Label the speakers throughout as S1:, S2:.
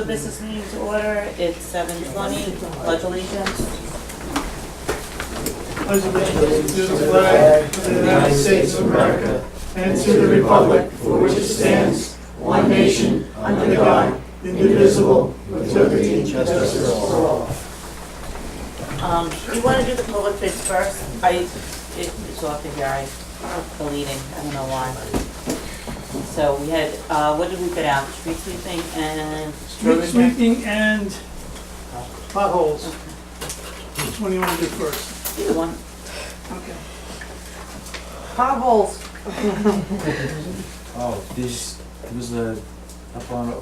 S1: business meeting to order. It's 7:20. Pledge allegiance.
S2: Pledge allegiance to the flag of the United States of America and to the republic for which it stands, one nation, under God, indivisible, with liberty and justice for all.
S1: You want to do the Poquott bids first? It's off the here. Deleting. I don't know why. So we had, what did we bid out? Street sweeping and...
S2: Street sweeping and potholes. Which one do you want to do first?
S1: Either one.
S2: Okay.
S1: Potholes.
S3: Oh, it was up on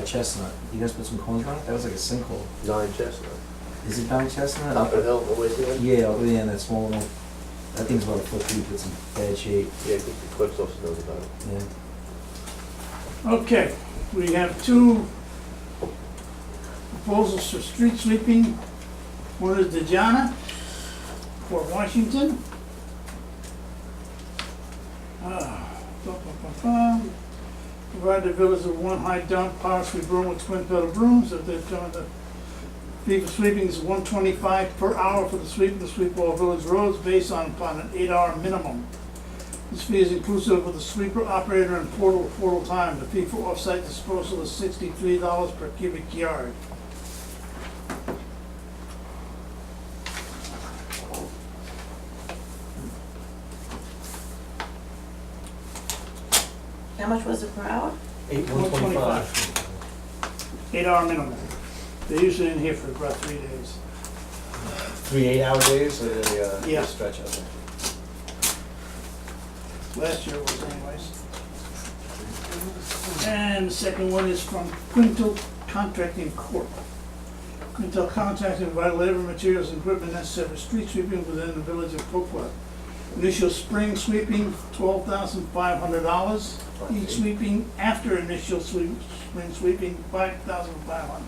S3: Chestnut. You guys put some cones on it? That was like a sinkhole.
S4: Nine Chestnut.
S3: Is it down Chestnut?
S4: Top of the hill, always there?
S3: Yeah, over there in that small little, that thing's about a foot deep, it's in bad shape.
S4: Yeah, I think the clerk's office knows about it.
S3: Yeah.
S2: Okay, we have two proposals for street sweeping. One is Dejana for Washington. Provide the village with one high dump power sweep broom with twin pedal brooms. If they're doing the fee for sweeping is $125 per hour for the sweeping to sweep all village roads based upon an 8-hour minimum. This fee is inclusive of the sweeper, operator, and portal time. The fee for off-site disposal is $63 per cubic yard.
S1: How much was it per hour?
S2: $125. 8-hour minimum. They're usually in here for about 3 days.
S5: 3 8-hour days, or they
S2: Yeah.
S5: stretch out there?
S2: Last year it was anyways. And the second one is from Quintal Contracting Corp. Quintal Contracting provide labor, materials, and equipment necessary for street sweeping within the village of Poquott. Initial spring sweeping, $12,500. Each sweeping after initial spring sweeping, $5,500.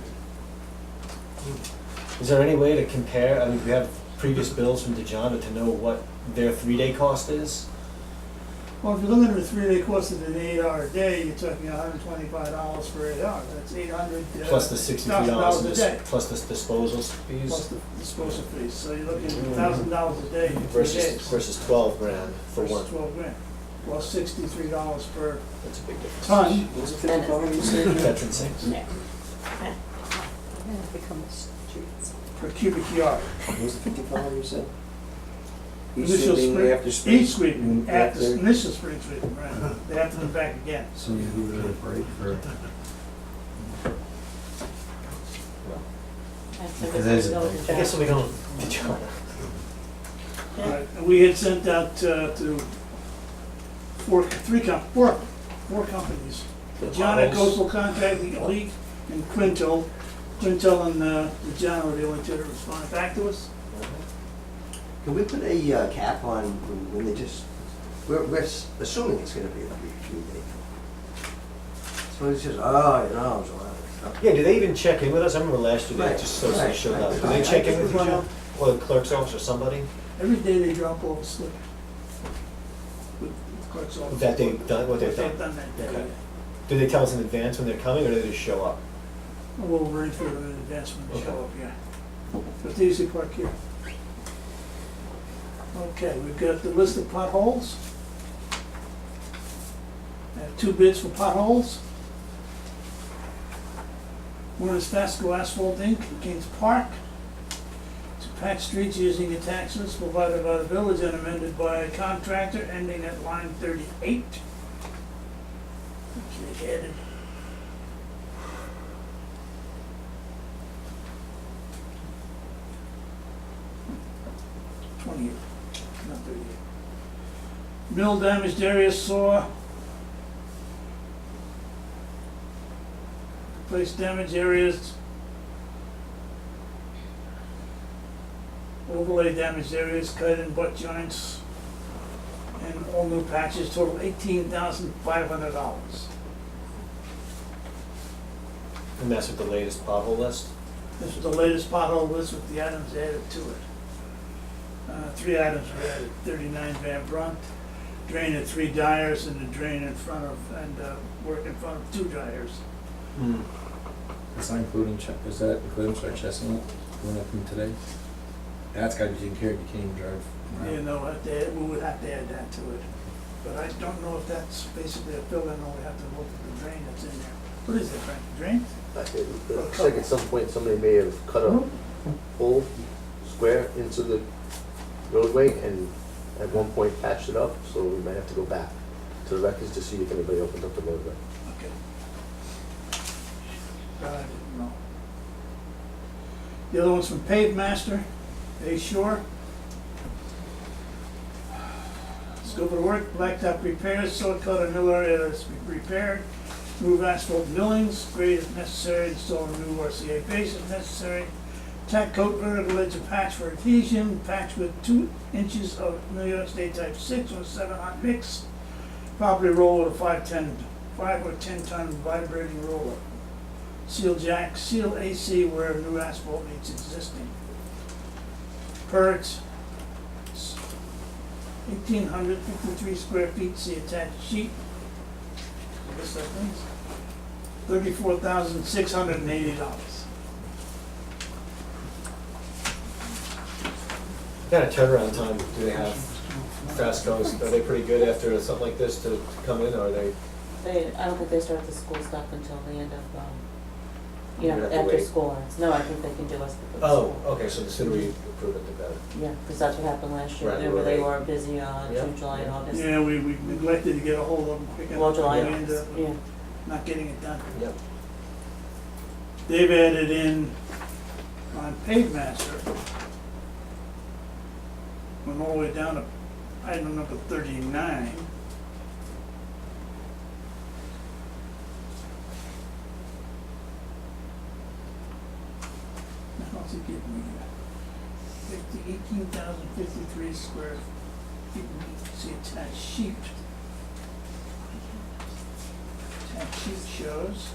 S5: Is there any way to compare, I mean, we have previous bills from Dejana to know what their 3-day cost is?
S2: Well, if you're looking at a 3-day course at an 8-hour day, you're talking $125 for 8 hours. That's $800.
S5: Plus the $63
S2: a day.
S5: plus the disposal fees?
S2: Plus the disposal fees. So you're looking at $1,000 a day in 3 days.
S5: Versus 12 grand for
S2: Versus
S5: one.
S2: 12 grand. Plus $63 per
S5: That's a big difference.
S2: ton.
S4: Was it $55 you said?
S5: That's insane.
S1: Yeah.
S2: Per cubic yard.
S4: Was it $55 you said? Each
S2: Initial
S4: sweeping
S2: spring-
S4: after spring?
S2: Each sweeping, after
S4: After-
S2: initial spring sweeping, right. They have to come back again.
S3: So you need a break for,
S5: I guess we'll be going to Dejana.
S2: All right, and we had sent out to four companies. John at Coastal Contracting, Elite, and Quintal. Quintal and John were the only two that responded back to us.
S6: Can we put a cap on when they just, we're assuming it's gonna be a few days. So it's just, oh, you know, so stuff.
S5: Yeah, do they even check in with us? I remember last year they
S6: Right,
S5: just sort of
S6: right,
S5: showed
S6: right.
S5: up. Do they check in with you, John? Or the clerk's office or somebody?
S2: Every day they drop off a slip. With the clerk's office.
S5: That they've done, what they've
S2: They've
S5: done?
S2: done that day.
S5: Okay. Do they tell us in advance when they're coming, or do they just show up?
S2: We'll arrange for them in advance when they show
S5: Okay.
S2: up, yeah. But they usually park here. Okay, we've got the list of potholes. I have 2 bids for potholes. One is Fasco Asphalt Inc., Kings Park, to patch streets using a tax list provided by the village and amended by a contractor ending at line 38. Okay, added. Not 38. Mill damaged areas saw. Replace damaged areas. Overlay damaged areas, cut in butt joints. And all new patches total $18,500.
S5: And that's with the latest pothole list?
S2: This was the latest pothole list with the items added to it. 3 items were added: 39 Van Brunt, drain at 3 dyers, and a drain in front of, and work in front of 2 dyers.
S3: It's not including, is that including our chestnut going up from today? That's gotta be taken care of, you can't even drive around.
S2: You know, we would have to add that to it. But I don't know if that's basically a fill-in, or we have to look at the drain that's in there. What is it, Frank, drain?
S4: It looks like at some point somebody may have cut a hole square into the roadway and at one point patched it up, so we might have to go back to the records to see if anybody opened up the roadway.
S2: Okay. I didn't know. The other one's from Pave Master, Bay Shore. Scope of the work, blacktop repairs, silt cut and mill area that's repaired, remove asphalt millings, grade if necessary, install a new RCA base if necessary, tack coat vertical edge of patch for adhesion, patch with 2 inches of New York State Type 6 or 7-hot mix, properly roll with a 5 or 10 ton vibrating roller. Seal jack, seal AC where new asphalt meets existing. Perks, 1,853 square feet, see attached sheet. I guess that means $34,680.
S5: What kind of turnaround time do they have? Fast goes, are they pretty good after something like this to come in, or are they?
S1: I don't think they start the school stuff until the end of,
S5: You have to
S1: after
S5: wait.
S1: school ends. No, I think they can do us before the
S5: Oh,
S1: school.
S5: okay, so the sooner we approve it, the better.
S1: Yeah, because that's what happened last year.
S5: Right,
S1: Remember, they
S5: right.
S1: were busy
S5: Yeah.
S1: June, July, and August.
S2: Yeah, we neglected to get a hold of them quick enough.
S1: Well, July,
S2: We
S1: and
S2: ended
S1: August,
S2: up
S1: yeah.
S2: not getting it done.
S5: Yep.
S2: They've added in on Pavemaster, went all the way down to item number 39. How's it give me? 18,053 square feet, see attached sheet. Attached sheet shows.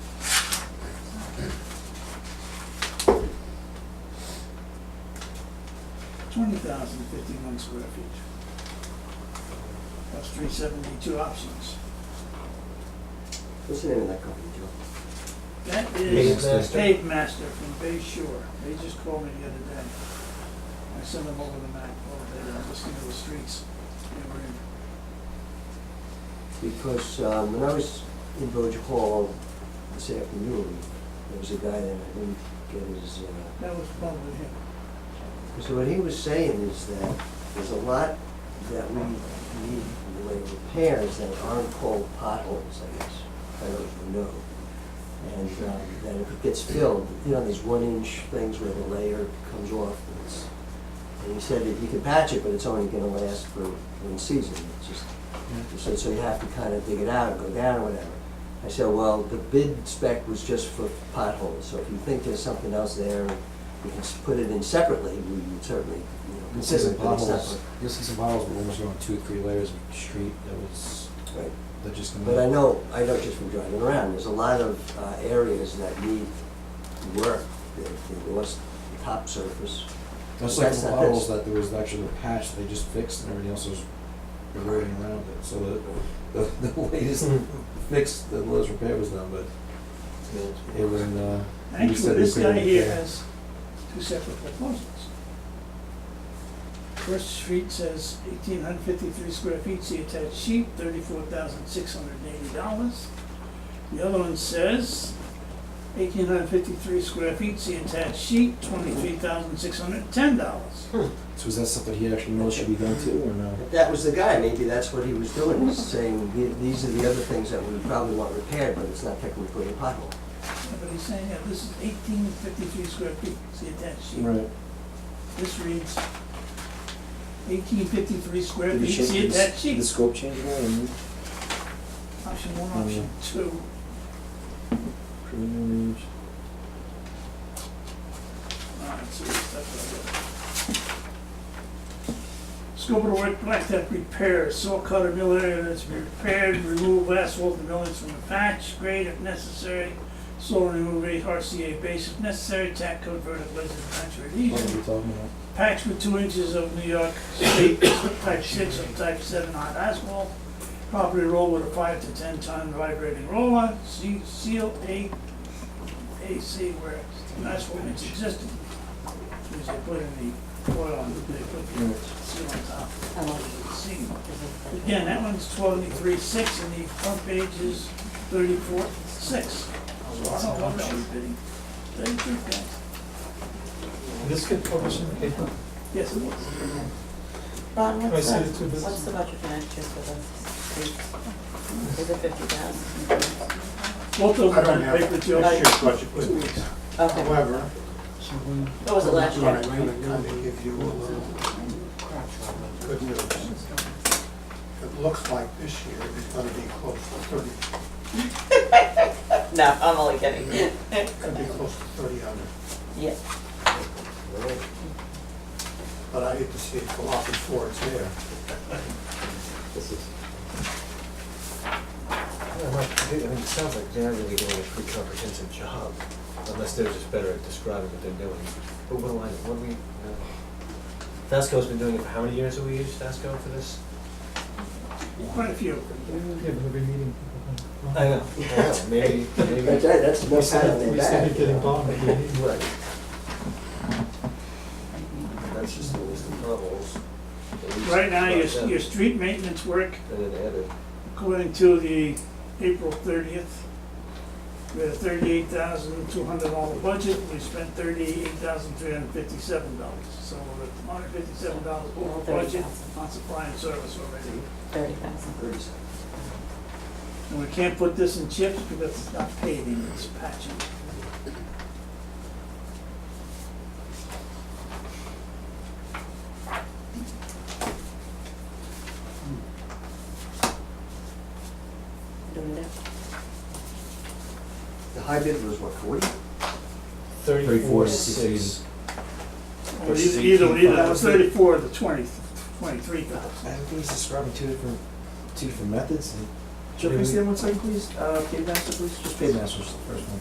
S2: $20,051 square feet. That's 372 options.
S6: What's the name of that company, Joe?
S2: That is
S5: Pavemaster.
S2: Pavemaster from Bay Shore. They just called me the other day. I sent them over the map over there. I'm listening to the streets they were in.
S6: Because when I was in Village Hall this afternoon, there was a guy there, I didn't get his,
S2: That was probably him.
S6: so what he was saying is that there's a lot that we need in the way of repairs that aren't called potholes, I guess. I don't know. And that if it gets filled, you know, there's 1-inch things where the layer comes off. And he said that you can patch it, but it's only gonna last for 1 season. It's just, so you have to kind of dig it out, go down or whatever. I said, well, the bid spec was just for potholes, so if you think there's something else there, you can put it in separately, we would certainly, you know,
S3: You'll see
S6: consider
S3: some
S6: it, but it's not.
S3: potholes, you'll see some potholes with almost around 2 or 3 layers of street that was,
S6: Right.
S3: that just come
S6: But I
S3: out.
S6: know just from driving around, there's a lot of areas that need work. They lost the top surface.
S3: That's like
S6: That's
S3: the
S6: not
S3: potholes
S6: this.
S3: that there was actually a patch they just fixed and everything else was eroding around it. So the latest fix, the latest repair was done, but it was in, he
S2: Actually,
S3: said he
S2: this
S3: couldn't
S2: guy here
S3: repair.
S2: has 2 separate proposals. First street says 1,853 square feet, see attached sheet, $34,680. The other one says 1,853 square feet, see attached sheet, $23,610.
S3: So is that something he actually knows should be done too, or no?
S6: If that was the guy, maybe that's what he was doing, is saying, these are the other things that we probably want repaired, but it's not technically a pothole.
S2: But he's saying, yeah, this is 1,853 square feet, see attached sheet.
S3: Right.
S2: This reads 1,853 square
S3: Did he
S2: feet,
S3: change
S2: see attached
S3: the
S2: sheet.
S3: scope change at all, or
S2: Option 1, option 2.
S3: preliminary range?
S2: Alright, so that's what I got. Scope of the work, blacktop repair, saw cutter mill area that's been repaired, remove asphalt and millings from the patch, grade if necessary, soil remove RCA base if necessary, tack coat vertical edge of patch for
S3: What are
S2: adhesion,
S3: we talking about?
S2: patch with 2 inches of New York State Type 6 or Type 7 hot asphalt, properly roll with a 5 to 10 ton vibrating roller, seal AC where that's when it's existing. Because they put in the oil on, they put the seal on top.
S1: How much
S2: Seal.
S1: is it?
S2: Again, that one's 23.6 and the front page is 34.6. So I don't know what that was bidding. 33 cents.
S5: This get published in the paper?
S2: Yes, it was.
S1: Ron,
S5: I
S1: what's
S5: see
S1: the,
S5: the two bids.
S1: what's the budget for next year for the streets? Is it 50,000?
S2: Both of
S7: I
S2: them
S7: don't
S2: on
S7: have
S2: paper, Joe.
S7: this year's budget with
S2: 2
S7: me.
S2: weeks.
S1: Okay.
S7: However,
S1: What was it last
S7: I'm
S1: year?
S7: gonna kind of give you a little good news. It looks like this year is gonna be close to 30,
S1: No, I'm only kidding.
S7: gonna be close to 30 under.
S1: Yeah.
S7: But I hate to see it go up before it's there.
S4: This is,
S5: I mean, it sounds like they're not really doing a pretty comprehensive job, unless they're just better at describing what they're doing. But what do we, Vasco's been doing it for how many years have we used Vasco for this?
S2: Quite a few.
S8: Yeah, but every meeting.
S5: I know, maybe.
S6: That's right, that's no sign on their
S8: We
S6: back.
S8: started getting bombed every meeting.
S5: Right. That's just the list of levels.
S2: Right now, your street maintenance work,
S5: And then added.
S2: according to the April 30th, we had a $38,200 budget, we spent $38,357. So we're at $157 over budget on supply and service already.
S1: 30,000.
S2: And we can't put this in chips because it's not paving, it's patching.
S1: Doing that?
S6: The high bid was what, 40?
S5: 34,680.
S2: Or
S5: Versus
S2: either the
S5: 18,000.
S2: 34 or the 23,000.
S3: I think he's describing two different methods. Joe,
S5: Maybe
S3: can you
S5: we-
S3: say that one second, please? Pave master, please? Just pave master's the first one.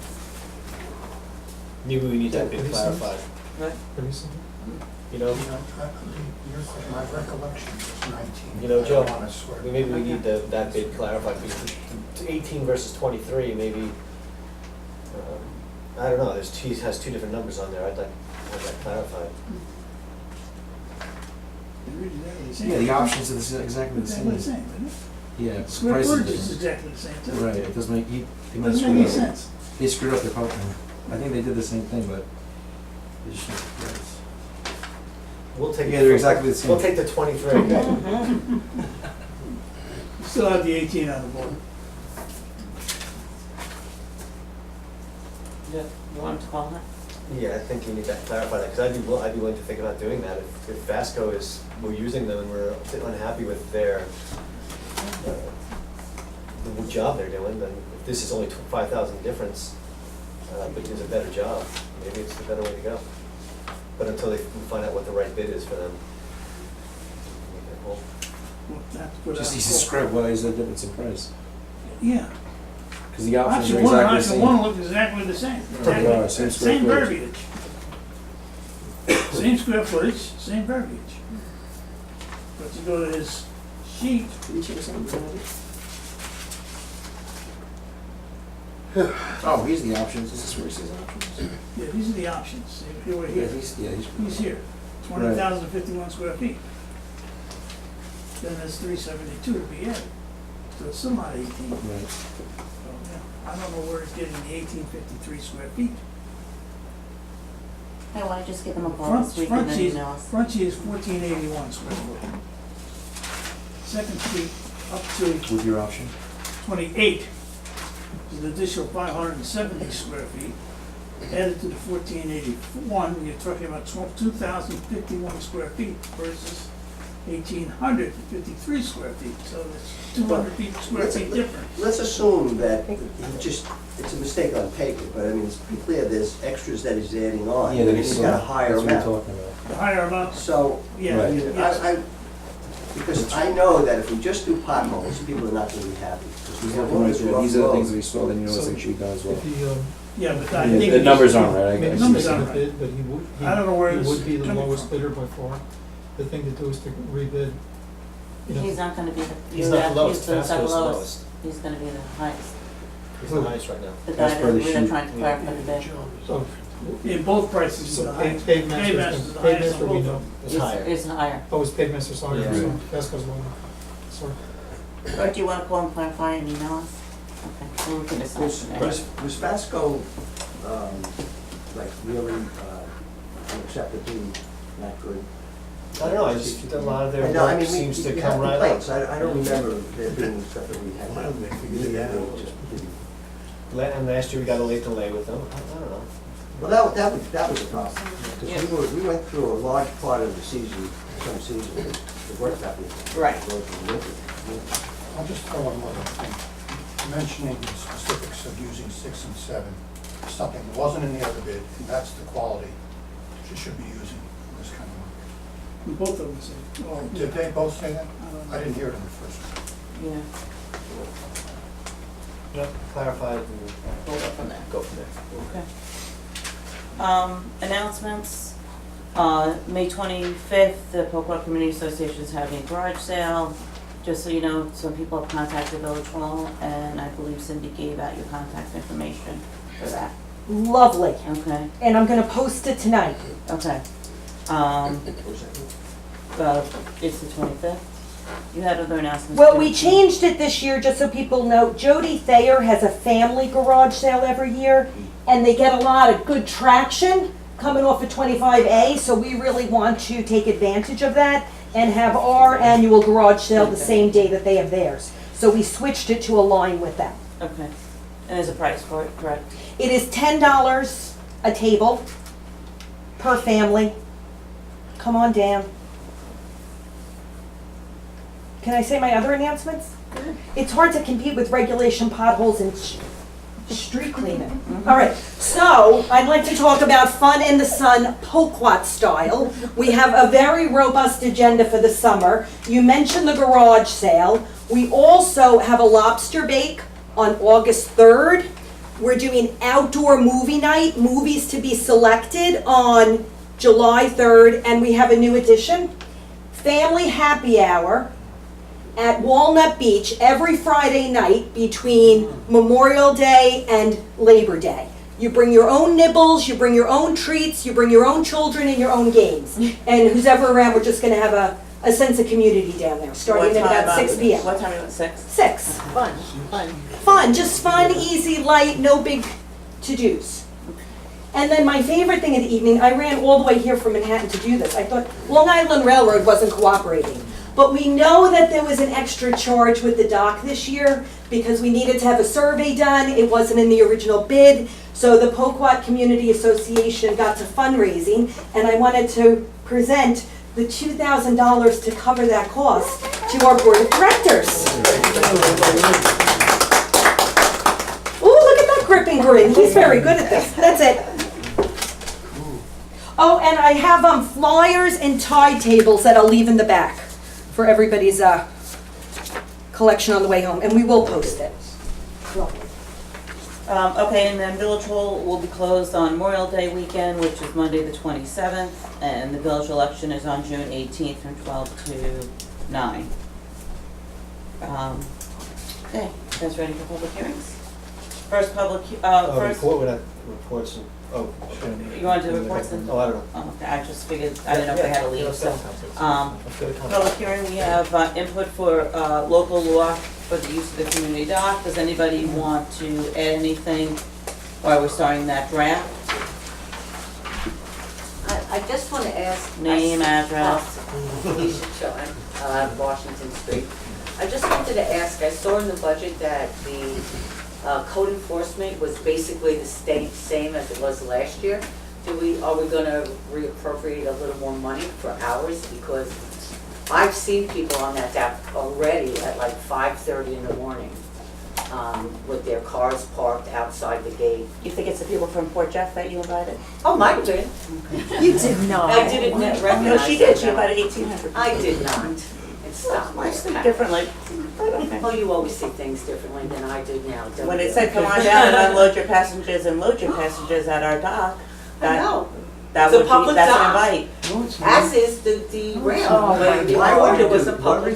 S5: Maybe we need that bit
S8: Yeah,
S5: clarified,
S1: Right.
S8: Pretty simple.
S5: you know?
S7: My recollection is 19.
S5: You know, Joe,
S7: I don't wanna swear.
S5: Maybe we need that bit clarified, because 18 versus 23, maybe, I don't know, he has two different numbers on there, I'd like to have that clarified.
S2: They're really exactly the same.
S3: Yeah, the options are exactly the
S2: Exactly the
S3: same.
S2: same, isn't it?
S3: Yeah, the
S2: Square
S3: price is
S2: footage is
S3: different.
S2: exactly the same too.
S3: Right, it doesn't make, they might
S2: Doesn't
S3: screw
S2: make
S3: up.
S2: any sense.
S3: They screwed up their code. I think they did the same thing, but they just changed the price.
S5: We'll take.
S3: Yeah, they're exactly the same.
S5: We'll take the 23.
S1: Mhm.
S2: You still have the 18 on the board.
S1: Yeah, you want to call that?
S5: Yeah, I think you need that clarified, because I'd be willing to think about doing that. If Vasco we're using them and we're unhappy with their, the job they're doing, then if this is only 5,000 difference, but is a better job, maybe it's the better way to go. But until they find out what the right bid is for them. make it whole.
S2: We'll have to put
S3: Just
S2: out
S3: he's
S2: a quote.
S3: described why is the difference in price?
S2: Yeah.
S3: Because the options
S2: Option
S3: are
S2: one and
S3: exactly the
S2: option
S3: same.
S2: one look exactly the same.
S3: They are, same square
S2: Same
S3: footage.
S2: verbiage. Same square footage, same verbiage. But you go to his sheet,
S3: Did you check something? Oh, here's the options. Is this where he says options?
S2: yeah, these are the options. See, if you were
S3: Yeah,
S2: here,
S3: he's
S2: he's here, 20,051 square feet. Then there's 372 to be added, so it's still not 18. So,
S3: Right.
S2: yeah, I don't know where it's getting the 1853 square feet.
S1: Hey, why don't you just give them a call
S2: Front,
S1: this week
S2: front
S1: and then
S2: sheet,
S1: email us?
S2: front sheet is 1481 square foot. Second sheet up to
S3: With your option?
S2: 28 is an additional 570 square feet. Added to the 1481, you're talking about 2,051 square feet versus 1,853 square feet. So it's 200 square feet difference.
S6: Let's assume that he just, it's a mistake on paper, but I mean, it's pretty clear there's extras that he's adding on.
S3: Yeah, that
S6: and
S3: he's
S6: he's got a higher
S3: That's what
S6: amount.
S3: we're talking about.
S2: The higher amount,
S6: So,
S2: yeah,
S3: Right.
S2: yes.
S6: because I know that if we just do potholes, people are not gonna be happy. because we
S3: He's
S6: have
S3: looking right
S6: roads,
S3: through it.
S6: rough
S3: These are the
S6: roads.
S3: things that we saw, then you know it's
S8: So-
S3: like should be done as well.
S8: If he,
S2: Yeah, but I
S3: Yeah,
S2: think.
S3: the numbers aren't right, I
S8: maybe
S3: guess.
S2: Numbers
S8: he's
S2: aren't
S8: gonna
S2: right.
S8: bid, but he would,
S2: I don't know where
S8: he
S2: this
S8: would be
S2: is
S8: the
S2: coming
S8: lowest
S2: from.
S8: bidder by far. The thing to do is to rebid. You know,
S1: He's not gonna be the,
S5: He's not the lowest,
S1: he's the
S5: Vasco's the
S1: lowest.
S5: lowest.
S1: He's gonna be the highest.
S5: It's the highest right now.
S1: The
S3: As
S1: guy
S3: per
S1: that
S3: the
S1: we're
S3: sheet.
S1: trying to clarify the bid.
S8: So,
S2: In both prices,
S8: so
S2: the highest.
S8: pavemaster,
S2: Pavemaster's the
S8: pavemaster
S2: highest of
S8: we
S2: both
S8: know.
S2: of them.
S5: It's higher.
S1: It's higher.
S8: Oh, it's pavemaster, sorry,
S5: Yeah.
S8: so that's goes lower. Sorry.
S1: Or do you wanna call and clarify and email us? Okay, well, we can decide
S6: Was,
S1: from there.
S6: was Vasco, like really, unacceptably not good?
S5: I don't know, I just, a lot of their
S6: No, I
S5: work
S6: mean,
S5: seems to
S6: we
S5: come
S6: have
S5: right up.
S6: complaints. I don't remember there being stuff that we had.
S7: Why don't they figure it out?
S6: Just pretty-
S5: And last year we got a late delay with them, I don't know.
S6: Well, that was a problem, because we went through a large part of the season, some season, the work that we.
S1: Right.
S7: I'll just throw one more thing. Mentioning the specifics of using 6 and 7, something that wasn't in the other bid, and that's the quality you should be using this kind of
S2: Both of them say. Oh,
S7: work. Did they both say that?
S2: don't know.
S7: I didn't hear it in the first one.
S1: Yeah,
S5: Yep, clarify it and
S1: we'll go from there.
S5: go from there.
S1: Okay. Announcements, May 25th, the Poquott Community Association is having a garage sale. Just so you know, some people have contacted Village Hall, and I believe Cindy gave out your contact information for that.
S9: Lovely.
S1: Okay,
S9: And I'm gonna post it tonight.
S1: okay. It's the 25th. You had other announcements.
S9: Well,
S1: too.
S9: we changed it this year, just so people know. Jody Thayer has a family garage sale every year, and they get a lot of good traction coming off of 25A, so we really want to take advantage of that and have our annual garage sale the same day that they have theirs. So we switched it to align with them.
S1: Okay. And there's a price for it, correct?
S9: It is $10 a table per family. Come on, Dan. Can I say my other announcements? It's hard to compete with regulation potholes and street cleaning. All right, so I'd like to talk about Fun in the Sun Poquott style. We have a very robust agenda for the summer. You mentioned the garage sale. We also have a lobster bake on August 3rd. We're doing outdoor movie night, movies to be selected on July 3rd, and we have a new addition, family happy hour at Walnut Beach every Friday night between Memorial Day and Labor Day. You bring your own nibbles, you bring your own treats, you bring your own children and your own games. And who's ever around, we're just gonna have a sense of community down there, starting at about 6 p.m.
S1: What time is it, 6?
S9: 6.
S1: Fun, fun.
S9: Fun, just fun, easy, light, no big to-dos. And then my favorite thing of the evening, I ran all the way here from Manhattan to do this. I thought Long Island Railroad wasn't cooperating. But we know that there was an extra charge with the dock this year because we needed to have a survey done. It wasn't in the original bid. So the Poquott Community Association got to fundraising, and I wanted to present the $2,000 to cover that cost to our board of directors. Ooh, look at that gripping grin. He's very good at this. That's it. Oh, and I have flyers and tide tables that I'll leave in the back for everybody's collection on the way home, and we will post it.
S1: Okay, and then Village Hall will be closed on Memorial Day weekend, which is Monday the 27th, and the village election is on June 18th from 12 to 9. Okay, you guys ready for public hearings? First public, first,
S5: Report, we're not, reports, and,
S1: you want to do reports then?
S5: Oh, I don't know.
S1: Oh, okay, I just figured, I didn't know if they had to leave, so.
S5: Let's go to comments.
S1: Public hearing, we have input for local law for the use of the community dock. Does anybody want to add anything while we're starting that draft?
S10: I just want to ask.
S1: Name, address.
S10: Alicia Chilton, Washington Street. I just wanted to ask, I saw in the budget that the code enforcement was basically the same as it was last year. Are we gonna reappropriate a little more money for hours? Because I've seen people on that dock already at like 5:30 in the morning with their cars parked outside the gate.
S1: You think it's the people from Port Jeff that you invited?
S10: Oh, might have been.
S9: You did not.
S10: I didn't recognize
S1: No, she did, she
S10: them.
S1: invited 1,800.
S10: I did not. It stopped.
S1: I see differently.
S10: Well, you always see things differently than I do now, don't you?
S1: When it said, come on down and unload your passengers and load your passengers at our dock,
S10: I know.
S1: That
S10: It's a
S1: would be,
S10: public
S1: that's an
S10: dock.
S1: invite.
S2: No, it's
S10: As
S2: not.
S10: is the ramp.
S9: Oh,
S10: Like, the
S6: Why would
S10: order
S6: you
S10: was
S6: do
S10: a
S6: it?
S10: public.
S6: What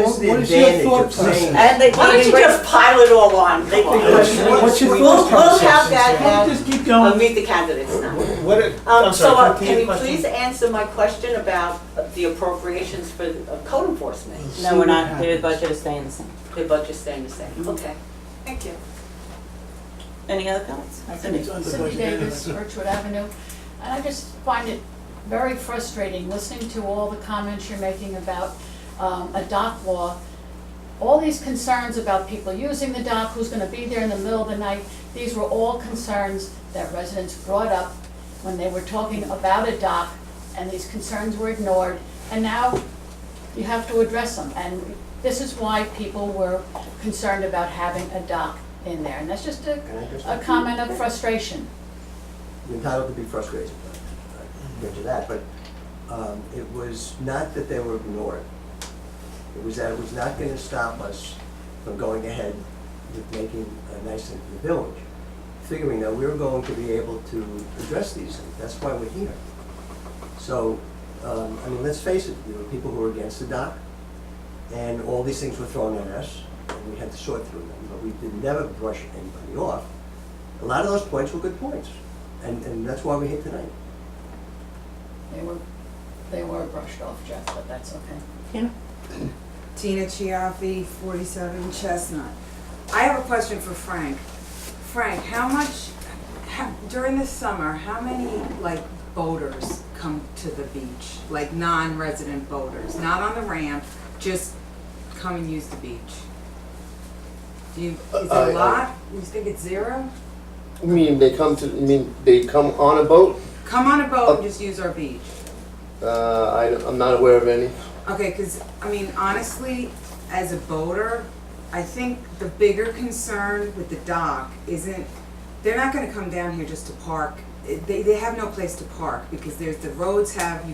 S6: is the
S2: What is your
S6: advantage
S2: thought
S6: of saying?
S2: process?
S1: And they,
S10: Why don't you just pile it all on? Come on.
S2: What's your
S10: We'll
S2: thought process?
S10: have that
S2: Why don't you
S10: at,
S2: just keep going?
S10: meet the candidates now.
S5: What, I'm
S10: So,
S5: sorry,
S10: can
S5: repeat
S10: you
S5: the question?
S10: please answer my question about the appropriations for code enforcement?
S1: no, we're not, their budget is staying the same.
S10: The budget's staying the same, okay. Thank you.
S1: Any other comments? Cindy?
S2: It's under
S11: Cindy
S2: budget
S11: Davis,
S2: anyway.
S11: Birchwood Avenue. And I just find it very frustrating listening to all the comments you're making about a dock law. All these concerns about people using the dock, who's gonna be there in the middle of the night, these were all concerns that residents brought up when they were talking about a dock, and these concerns were ignored. And now you have to address them. And this is why people were concerned about having a dock in there. And that's just
S6: Can I address
S11: a
S6: that?
S11: comment of frustration.
S6: You're entitled to be frustrated, I get to that, but it was not that they were ignored. It was that it was not gonna stop us from going ahead with making a nice thing for the village, figuring that we were going to be able to address these things. That's why we're here. So, I mean, let's face it, there were people who were against the dock, and all these things were thrown at us, and we had to sort through them, but we did never brush anybody off. A lot of those points were good points, and that's why we're here tonight.
S11: They were brushed off, Jeff, but that's okay.
S12: Tina Chiaffi, 47 Chestnut. I have a question for Frank. Frank, during the summer, how many, like, boaters come to the beach? Like, non-resident boaters, not on the ramp, just come and use the beach? Is it a lot? You think it's zero?
S4: You mean they come on a boat?
S12: Come on a boat and just use our beach.
S4: I'm not aware of any.
S12: Okay, because, I mean, honestly, as a boater, I think the bigger concern with the dock isn't, they're not gonna come down here just to park. They have no place to park because you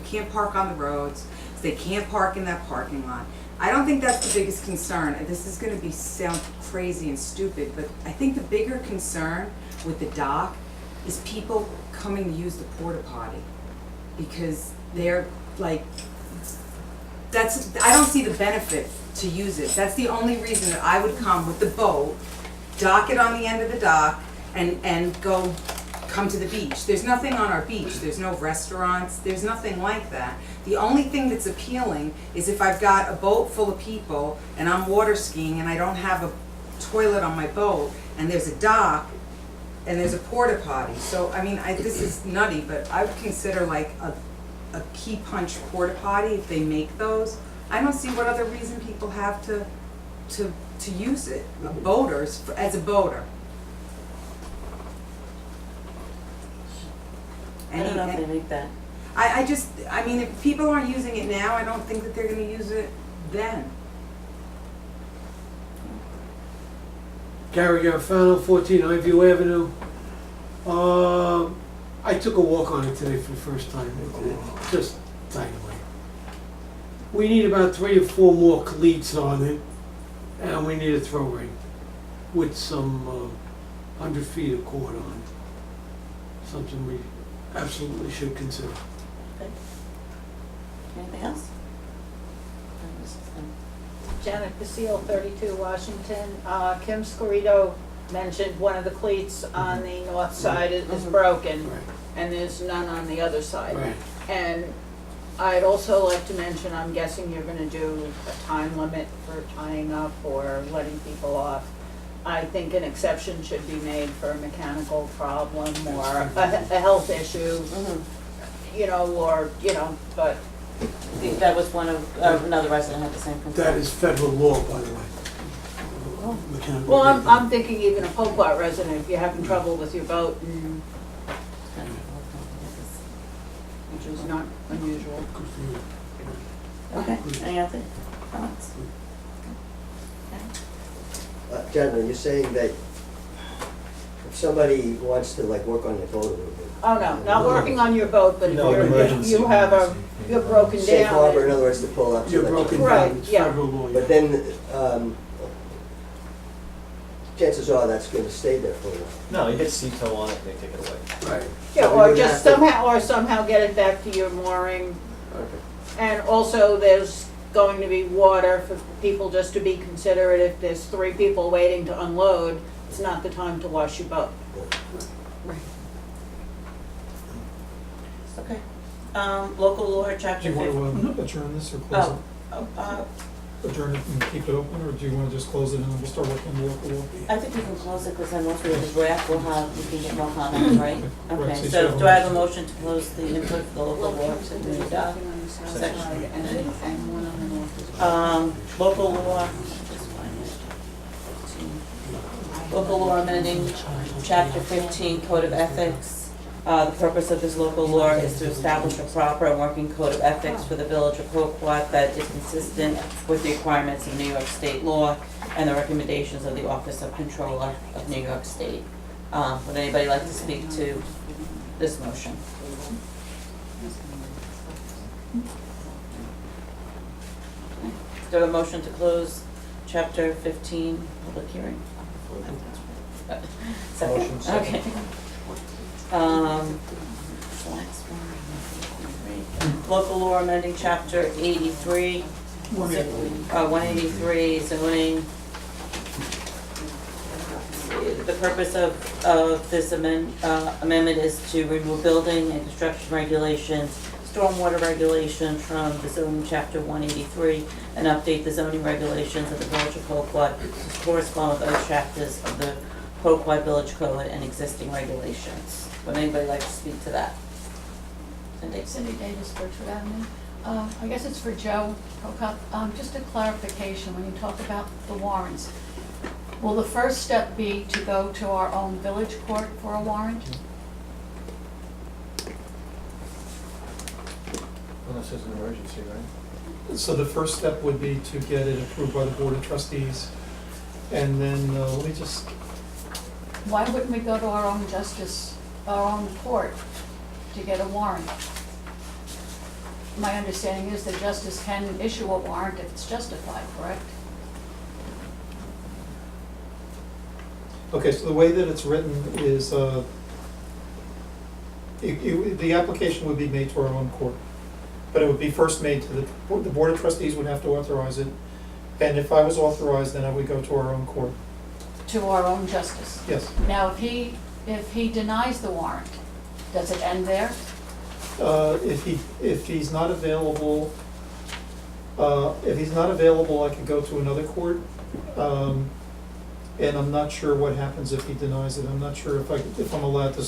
S12: can't park on the roads, so they can't park in that parking lot. I don't think that's the biggest concern, and this is gonna sound crazy and stupid, but I think the bigger concern with the dock is people coming to use the porta potty. Because they're like, I don't see the benefit to use it. That's the only reason that I would come with the boat, dock it on the end of the dock, and come to the beach. There's nothing on our beach. There's no restaurants. There's nothing like that. The only thing that's appealing is if I've got a boat full of people and I'm water skiing and I don't have a toilet on my boat and there's a dock and there's a porta potty. So, I mean, this is nutty, but I would consider like a key punch porta potty if they make those. I don't see what other reason people have to use it, boaters, as a boater.
S1: I don't know if they make that.
S12: I mean, if people aren't using it now, I don't think that they're gonna use it then.
S13: Gary Garofano, 14 Highview Avenue. I took a walk on it today for the first time. It's just dynamite. We need about 3 or 4 more cleats on it, and we need a throw ring with some 100 feet of cord on it. Something we absolutely should consider.
S1: Okay. Anything else?
S14: Janet Basile, 32 Washington. Kim Scorito mentioned one of the cleats on the north side is broken,
S13: Right.
S14: and there's none on the other side.
S13: Right.
S14: And I'd also like to mention, I'm guessing you're gonna do a time limit for tying up or letting people off. I think an exception should be made for a mechanical problem or a health issue, you know, but
S1: That was one of, another resident had the same concern.
S13: That is federal law, by the way. Mechanical
S14: well,
S13: breakdown.
S14: I'm thinking even a Poquott resident, if you're having trouble with your boat, which is not unusual.
S13: Good for you.
S1: Okay, any other comments?
S6: Gentlemen, you're saying that if somebody wants to like work on your boat a little bit.
S14: Oh, no, not working on your boat, but if
S5: No,
S14: you're,
S5: emergency.
S14: you have you're broken down.
S6: Safe harbor, in other words, to pull up. so
S13: You're
S6: that you
S13: broken
S6: can-
S14: Right,
S13: down, it's
S14: yeah.
S13: federal law.
S6: But then, chances are that's gonna stay there for a while.
S5: No, you hit C-toe on it and they take it away.
S6: Right.
S14: Yeah,
S6: So we
S14: or
S6: would
S14: just
S6: have to-
S14: somehow get it back to your mooring.
S4: Okay.
S14: And also, there's going to be water for people just to be considerate. If there's 3 people waiting to unload, it's not the time to wash your boat.
S1: Okay. Local law,
S8: Do
S1: chapter
S8: you
S1: 50.
S8: want to adjourn this or close
S1: Oh,
S8: Adjourn it and keep it open, or do you want to just close it and then we'll start working on the local law?
S1: I think we can close it, because then once we have the draft, we can get more comments, right?
S8: Right,
S1: Okay,
S8: so you
S1: so
S8: should
S1: do I have a motion to close the input for the local law? Community doc?
S14: And one on the north as well.
S1: Local law, just find it. Local law amending chapter 15, Code of Ethics. The purpose of this local law is to establish a proper and working code of ethics for the village of Poquott that is consistent with the requirements of New York State law and the recommendations of the Office of Controller of New York State. Would anybody like to speak to this motion? Do I have a motion to close chapter 15, public hearing? Second?
S5: Motion, second.
S1: Okay. So next one. Local law amending chapter 83. 183 zoning. The purpose of this amendment is to remove building and construction regulations, stormwater regulations from the zoning chapter 183, and update the zoning regulations of the village of Poquott to correspond with other chapters of the Poquott Village Code and existing regulations. Would anybody like to speak to that? Cindy?
S11: Cindy Davis, Birchwood Avenue. I guess it's for Joe Poquott. Just a clarification, when you talk about the warrants, will the first step be to go to our own village court for a warrant?
S5: Unless it's an emergency, right?
S8: So the first step would be to get it approved by the Board of Trustees. And then, let me just,
S11: Why wouldn't we go to our own justice, our own court to get a warrant? My understanding is that justice can issue a warrant if it's justified, correct?
S8: okay, so the way that it's written is, the application would be made to our own court. But it would be first made to the Board of Trustees would have to authorize it. And if I was authorized, then I would go to our own court.
S11: To our own justice.
S8: Yes.
S11: Now, if he denies the warrant, does it end there?
S8: If he's not available, I could go to another court. And I'm not sure what happens if he denies it. I'm not sure if I'm allowed to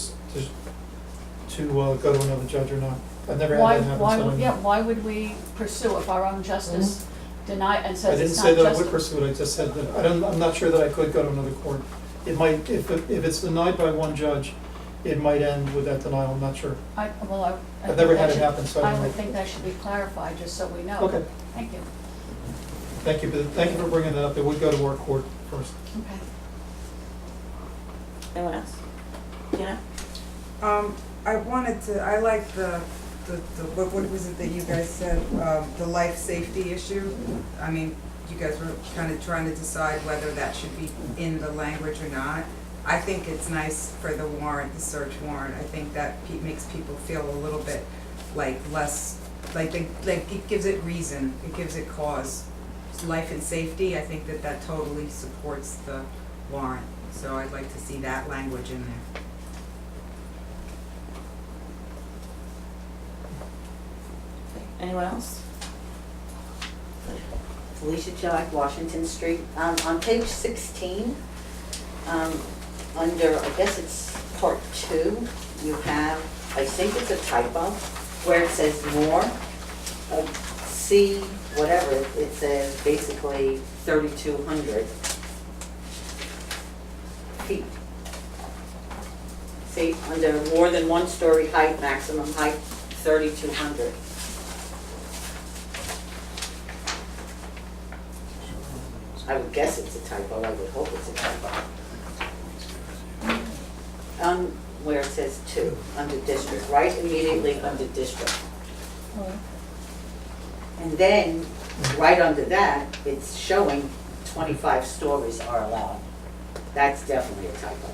S8: go to another judge or not. I've never had that happen. So I don't know.
S11: Why would we pursue if our own justice deny and
S8: I
S11: says
S8: didn't
S11: it's
S8: say
S11: not
S8: that I would
S11: justified?
S8: pursue it, I just said that, I'm not sure that I could go to another court. It might, if it's denied by one judge, it might end with that denial, I'm not sure.
S11: I
S8: I've never
S11: think
S8: had
S11: that
S8: it
S11: should-
S8: happen, so I don't
S11: I would
S8: know.
S11: think that should be clarified, just so we know.
S8: Okay,
S11: Thank you.
S8: thank you, but thank you for bringing that up, it would go to our court first.
S11: Okay.
S1: Anyone else? Tina?
S12: I like what was it that you guys said, the life safety issue? I mean, you guys were kind of trying to decide whether that should be in the language or not. I think it's nice for the warrant, the search warrant. I think that makes people feel a little bit like less, like it gives it reason, it gives it cause. Life and safety, I think that totally supports the warrant. So I'd like to see that language in there.
S1: Anyone else?
S10: Felicia Jock, Washington Street. On page 16, under, I guess it's part 2, you have, I think it's a typo, where it says more, C, whatever, it says basically 3,200 feet. See, under more than 1-story height, maximum height, 3,200. I would guess it's a typo, I would hope it's a typo. Where it says 2, under district, right immediately under district. And then, right under that, it's showing 25 stories are allowed. That's definitely a typo.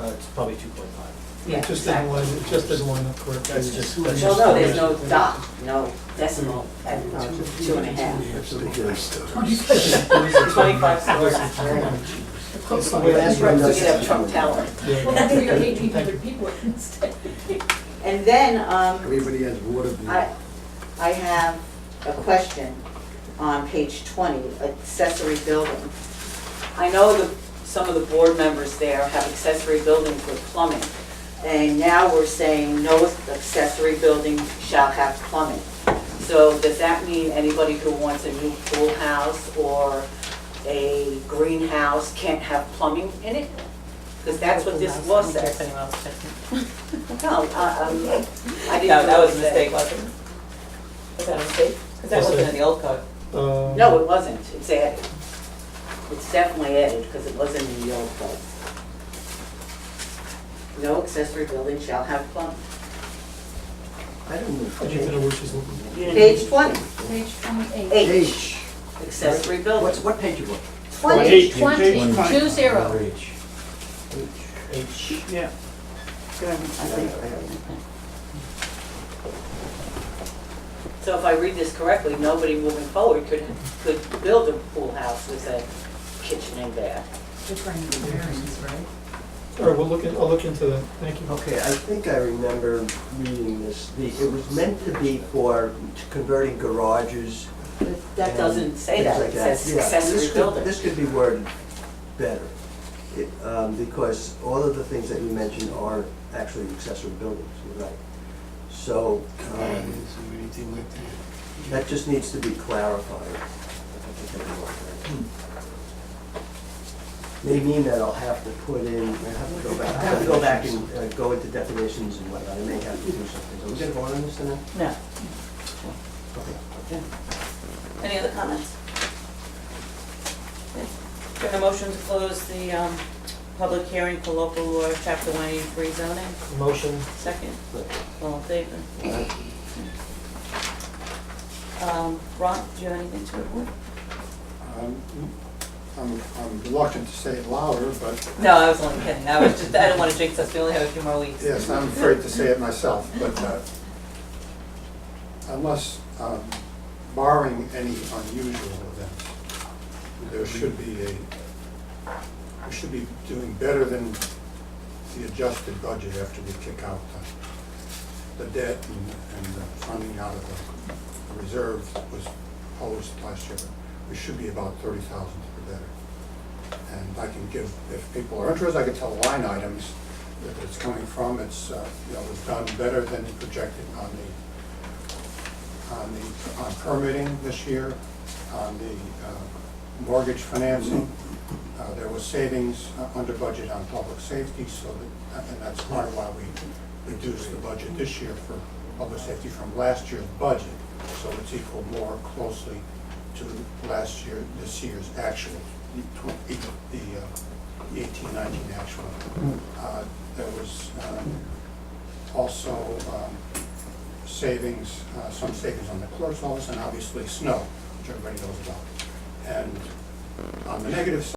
S5: It's probably 2.5.
S10: Yeah,
S8: It just doesn't line,
S10: exactly.
S8: it just doesn't line up correctly.
S5: That's just.
S10: Well, no, there's no dot, no decimal at 2.5.
S1: 25 stores.
S8: It's the way
S6: That's
S8: it's
S6: right.
S10: We could have Trump Tower.
S8: Yeah.
S11: Well, that's where your 1,800 people instead.
S10: And then,
S6: Everybody has water bill.
S10: I have a question on page 20, accessory building. I know that some of the board members there have accessory buildings with plumbing, and now we're saying no accessory building shall have plumbing. So does that mean anybody who wants a new pool house or a greenhouse can't have plumbing in it? Because that's what this law
S1: I don't care if
S10: says.
S1: anyone else checks it.
S10: No, I didn't.
S1: No, that was a
S10: really say-
S1: mistake, wasn't it? Was that a mistake? Because that
S8: Was
S1: wasn't
S8: it?
S1: in the old code.
S10: No, it wasn't, it's added. It's definitely added, because it wasn't in the old code. No accessory building shall have plumbing.
S6: I don't know.
S8: I need to know where she's looking.
S10: Page 20,
S11: Page 28.
S10: H, accessory building.
S6: What page you want?
S10: 20.
S11: 20.
S2: H, yeah.
S10: So if I read this correctly, nobody moving forward could build a pool house with a kitchen and bath.
S8: All right, I'll look into that, thank you.
S6: Okay, I think I remember reading this. It was meant to be for converting garages.
S10: That doesn't say
S6: things
S10: that,
S6: like
S10: it says
S6: Yeah,
S10: accessory
S6: this could-
S10: building.
S6: This could be worded better, because all of the things that you mentioned are actually accessory buildings, you're right. So, that just needs to be clarified. May mean that I'll have to put in, I have to go back and go into definitions and whatnot, I may have to do something. So we're gonna vote on this tonight?
S1: No.
S6: Okay.
S1: Any other comments? Can a motion to close the public hearing for local law, chapter 183 zoning?
S5: Motion.
S1: Second. All in favor? Ron, do you have anything to report?
S7: I'm reluctant to say it louder, but
S1: No, I was only kidding. I didn't want to jinx us. We only have a few more weeks.
S7: yes, I'm afraid to say it myself, but unless, barring any unusual events, we should be doing better than the adjusted budget after we kick out the debt and the funding out of the reserve that was proposed last year. We should be about 30,000 or better. And I can give, if people are interested, I can tell line items that it's coming from. It's, we've done better than projected on permitting this year, on the mortgage financing. There was savings under budget on public safety, and that's part of why we reduced the budget this year for public safety from last year's budget, so it's equal more closely to this year's actual, the 18-19 actual. There was also savings, some savings on the clerk's office, and obviously snow, which everybody knows about. And on the negative side,